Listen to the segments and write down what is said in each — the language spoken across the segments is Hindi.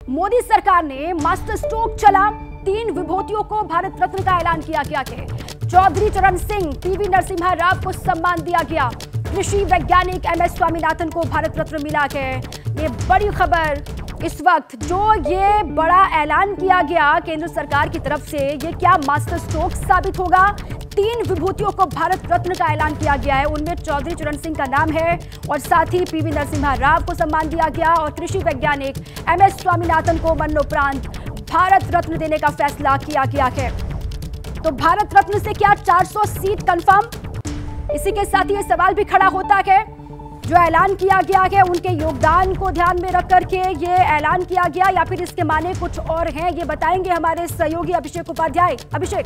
मोदी सरकार ने मास्टर स्ट्रोक चला, 3 विभूतियों को भारत रत्न का ऐलान किया गया है। चौधरी चरण सिंह, पीवी नरसिम्हा राव को सम्मान दिया गया। कृषि वैज्ञानिक एमएस स्वामीनाथन को भारत रत्न मिला है। ये बड़ी खबर इस वक्त जो ये बड़ा ऐलान किया गया केंद्र सरकार की तरफ से, ये क्या मास्टर स्ट्रोक साबित होगा? 3 विभूतियों को भारत रत्न का ऐलान किया गया है, उनमें चौधरी चरण सिंह का नाम है और साथ ही पीवी नरसिम्हा राव को सम्मान दिया गया और कृषि वैज्ञानिक एमएस स्वामीनाथन को मरणोपरांत भारत रत्न देने का फैसला किया गया है। तो भारत रत्न से क्या 400 सीट कंफर्म? इसी के साथ ये सवाल भी खड़ा होता है, जो ऐलान किया गया है उनके योगदान को ध्यान में रख करके ये ऐलान किया गया या फिर इसके माने कुछ और हैं, ये बताएंगे हमारे सहयोगी अभिषेक उपाध्याय। अभिषेक,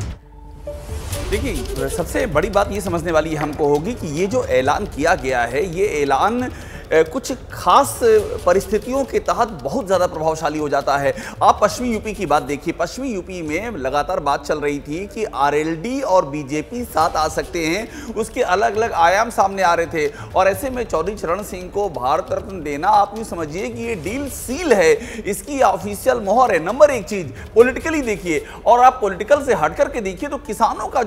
देखिए, सबसे बड़ी बात ये समझने वाली हमको होगी कि ये जो ऐलान किया गया है, ये ऐलान कुछ खास परिस्थितियों के तहत बहुत ज़्यादा प्रभावशाली हो जाता है। आप पश्चिमी यूपी की बात देखिए, पश्चिमी यूपी में लगातार बात चल रही थी कि आरएलडी और बीजेपी साथ आ सकते हैं, उसके अलग अलग आयाम सामने आ रहे थे और ऐसे में चौधरी चरण सिंह को भारत रत्न देना, आप यूँ समझिए कि ये डील सील है, इसकी ऑफिशियल मोहर है। नंबर 1 चीज़ पॉलिटिकली देखिए और आप पॉलिटिकल से हट करके देखिए तो किसानों का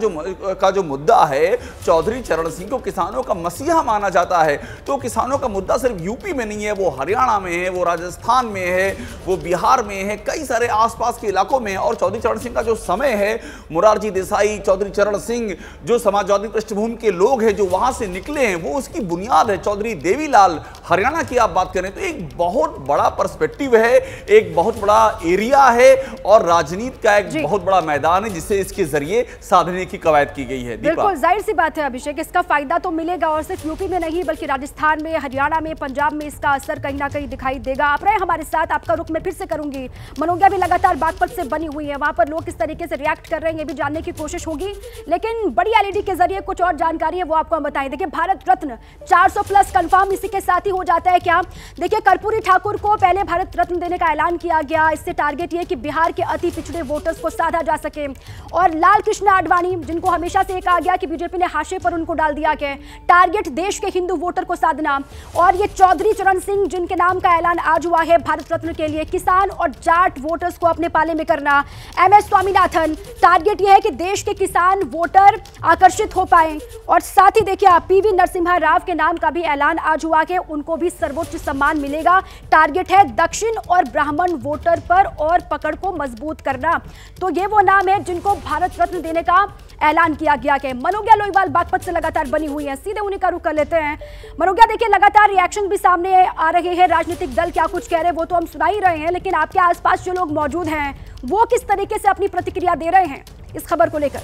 जो मुद्दा है, चौधरी चरण सिंह को किसानों का मसीहा माना जाता है। तो किसानों का मुद्दा सिर्फ यूपी में नहीं है, वो हरियाणा में है, वो राजस्थान में है, वो बिहार में है, कई सारे आसपास के इलाकों में है। और चौधरी चरण सिंह का जो समय है, मुरारजी देसाई, चौधरी चरण सिंह, जो समाजवादी पृष्ठभूमि के लोग हैं जो वहां से निकले हैं, वो उसकी बुनियाद है। चौधरी देवीलाल, हरियाणा की आप बात करें तो एक बहुत बड़ा पर्सपेक्टिव है, एक बहुत बड़ा एरिया है और राजनीति का एक बहुत बड़ा मैदान है जिसे इसके जरिए साधने की कवायद की गई है। बिल्कुल जाहिर सी बात है अभिषेक, इसका फायदा तो मिलेगा और सिर्फ यूपी में नहीं बल्कि राजस्थान में, हरियाणा में, पंजाब में इसका असर कहीं ना कहीं दिखाई देगा। आप रहे हमारे साथ, आपका रुख मैं फिर से करूंगी। मनोज्ञा भी लगातार बागपत से बनी हुई है, वहां पर लोग किस तरीके से रिएक्ट कर रहे हैं ये भी जानने की कोशिश होगी, लेकिन बड़ी एलईडी के जरिए कुछ और जानकारी है वो आपको हम बताएं। देखिए, भारत रत्न 400 प्लस कंफर्म इसी के साथ ही हो जाता है क्या? देखिए, कर्पूरी ठाकुर को पहले भारत रत्न देने का ऐलान किया गया। इससे टारगेट ये कि बिहार के अति पिछड़े वोटर्स को साधा जा सके और लाल कृष्ण आडवाणी, जिनको हमेशा से कहा गया कि बीजेपी ने हाशिए पर उनको डाल दिया गया, टारगेट देश के हिंदू वोटर को साधना। और ये चौधरी चरण सिंह, जिनके नाम का ऐलान आज हुआ है भारत रत्न के लिए, किसान और जाट वोटर्स को अपने पाले में करना। एमएस स्वामीनाथन, टारगेट यह है कि देश के किसान वोटर आकर्षित हो पाए। और साथ ही देखिए, आप पीवी नरसिम्हा राव के नाम का भी ऐलान आज हुआ है, उनको भी सर्वोच्च सम्मान मिलेगा। टारगेट है दक्षिण और ब्राह्मण वोटर पर और पकड़ को मजबूत करना। तो ये वो नाम है जिनको भारत रत्न देने का ऐलान किया गया है। मनोज्ञा लोईवाल बागपत से लगातार बनी हुई है, सीधे उन्हीं का रुख कर लेते हैं। मनोज्ञा, देखिए लगातार रिएक्शन भी सामने आ रहे हैं, राजनीतिक दल क्या कुछ कह रहे हैं वो तो हम सुना ही रहे हैं, लेकिन आपके आसपास जो लोग मौजूद हैं वो किस तरीके से अपनी प्रतिक्रिया दे रहे हैं इस खबर को लेकर?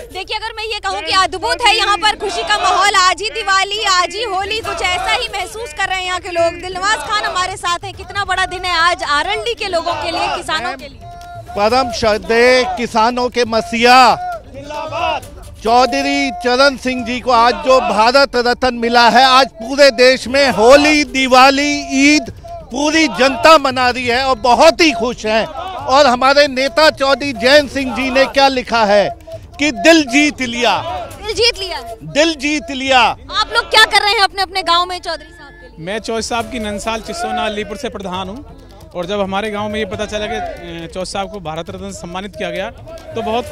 देखिए, अगर मैं ये कहूँ कि अद्भुत है यहाँ पर खुशी का माहौल। आज ही दिवाली, आज ही होली, कुछ ऐसा ही महसूस कर रहे हैं यहाँ के लोग। दिलनवाज खान हमारे साथ हैं। कितना बड़ा दिन है आज आरएलडी के लोगों के लिए, किसानों के लिए। परम श्रद्धेय किसानों के मसीहा चौधरी चरण सिंह जी को आज जो भारत रत्न मिला है, आज पूरे देश में होली, दिवाली, ईद पूरी जनता मना रही है और बहुत ही खुश है। और हमारे नेता चौधरी जैन सिंह जी ने क्या लिखा है कि दिल जीत लिया, दिल जीत लिया, दिल जीत लिया। आप लोग क्या कर रहे हैं अपने अपने गांव में चौधरी साहब के लिए? मैं चौधरी साहब की नंसाल, चिसोना, अलीपुर से प्रधान हूं और जब हमारे गांव में ये पता चला कि चौधरी साहब को भारत रत्न से सम्मानित किया गया तो बहुत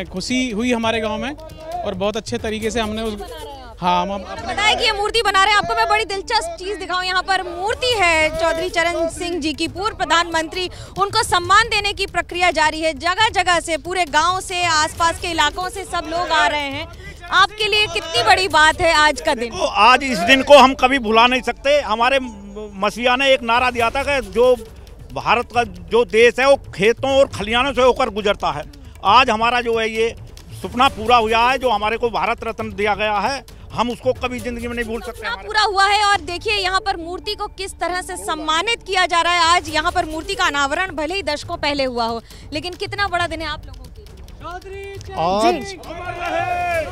खुशी हुई हमारे गाँव में और बहुत अच्छे तरीके से हमने हाँ, हम बताया कि ये मूर्ति बना रहे हैं। आपको मैं बड़ी दिलचस्प चीज दिखाऊं, यहाँ पर मूर्ति है चौधरी चरण सिंह जी की, पूर्व प्रधानमंत्री। उनको सम्मान देने की प्रक्रिया जारी है, जगह जगह से, पूरे गांव से, आसपास के इलाकों से सब लोग आ रहे हैं। आपके लिए कितनी बड़ी बात है आज का दिन? तो आज इस दिन को हम कभी भुला नहीं सकते। हमारे मसीहा ने एक नारा दिया था कि जो भारत का जो देश है वो खेतों और खलिहानों से होकर गुजरता है। आज हमारा जो है ये सपना पूरा हुआ है, जो हमारे को भारत रत्न दिया गया है, हम उसको कभी जिंदगी में नहीं भूल सकते। पूरा हुआ है। और देखिए यहाँ पर मूर्ति को किस तरह से सम्मानित किया जा रहा है। आज यहाँ पर मूर्ति का अनावरण भले ही दशकों पहले हुआ हो, लेकिन कितना बड़ा दिन है आप लोगों के लिए। आज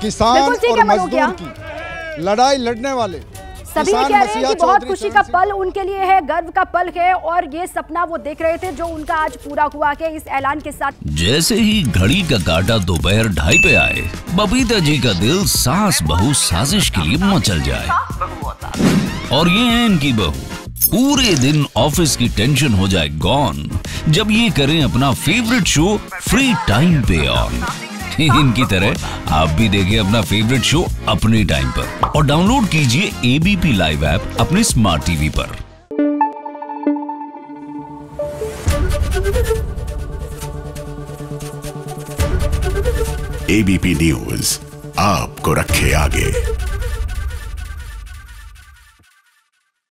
किसान और मजदूर की लड़ाई लड़ने वाले सभी कह रहे हैं कि बहुत खुशी का पल उनके लिए है, गर्व का पल है और ये सपना वो देख रहे थे जो उनका आज पूरा हुआ है इस ऐलान के साथ। जैसे ही घड़ी का काटा दोपहर 2:30 पे आए, बबीता जी का दिल सास बहू साजिश के लिए मचल जाए। और ये है इनकी बहू, पूरे दिन ऑफिस की टेंशन हो जाए गॉन जब ये करें अपना फेवरेट शो फ्री टाइम पे ऑन। इनकी तरह आप भी देखिए अपना फेवरेट शो अपने टाइम पर और डाउनलोड कीजिए एबीपी लाइव ऐप अपने स्मार्ट टीवी पर। एबीपी न्यूज आपको रखे आगे।